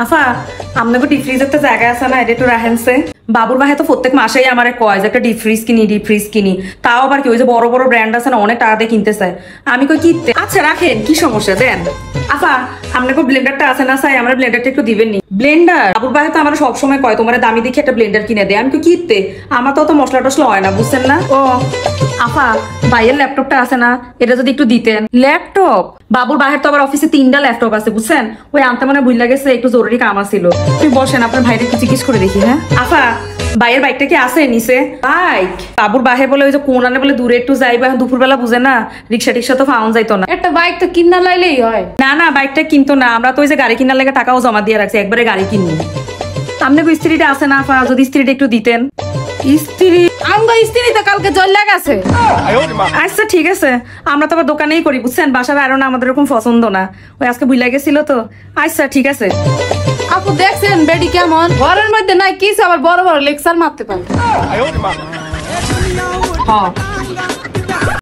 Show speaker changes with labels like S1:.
S1: আফা আপনাকে deep fridge একটা জায়গা আছে না, এটা একটু রাখেনছে। বাবুর ভাই তো প্রত্যেক মাসেই আমার কয় যে একটা ডিপ ফ্রিজ কিনি, তাও আবার কি ওই যে বড় বড় ব্র্যান্ড আছে না, অনেক টাকা দিয়ে কিনতে চায়। আমি কই কিনতে, আচ্ছা রাখেন, কি সমস্যা দেন। আফা আপনাকে ব্লেন্ডারটা আছে না চাই, আমার ব্লেন্ডারটা একটু দিবেন নি। ব্লেন্ডার বাবুর ভাই তো আমার সবসময় কয় তোমার দামি দেখে একটা ব্লেন্ডার কিনে দেয়। আমি কই কিনতে, আমার তো অত মশলা টসলা হয় না, বুঝছেন না। ও আফা ভাইয়ের ল্যাপটপটা আছে না, এটা যদি একটু দিতেন। ল্যাপটপ বাবুর বাহের তো আবার অফিসে 3টা ল্যাপটপ আছে, বুঝছেন। ওই আনতে মানে ভুল লাগেছে, একটু জরুরি কাম আছিল। তুই বসেন, আপনার ভাইরে একটু জিজ্ঞেস করে দেখি। হ্যাঁ আফা ভাইয়ের বাইকটা কি আছে নিচে? বাইক বাবুর বাহে বলে ওই যে কোন আনে বলে দূরে একটু যাইবা, দুপুরবেলা বুঝে না, রিক্সা টিক্সা তো পাওয়া যাইতো না।
S2: একটা বাইক তো কিনা লাইলেই হয়।
S1: না না বাইকটা কিনতো না, আমরা তো ওই যে গাড়ি কিনার লেগে টাকাও জমা দিয়ে রাখছি, একবারে গাড়ি কিনবো। সামনে স্ত্রীটা আছে না আফা, যদি স্ত্রীটা একটু দিতেন। স্ত্রী
S2: আমগো স্ত্রী তো কালকে জল্লা গেছে।
S1: আচ্ছা ঠিক আছে, আমরা তো আবার দোকানেই করি, বুঝছেন। বাসার আরো না আমাদের এরকম পছন্দ না, ওই আজকে বুঝলা গেছিল তো। আচ্ছা ঠিক আছে।
S2: আপু দেখছেন বেডি কেমন, ঘরের মধ্যে নাই কিছু, আবার বড় বড় লেকচার মারতে পারে।
S1: হ্যাঁ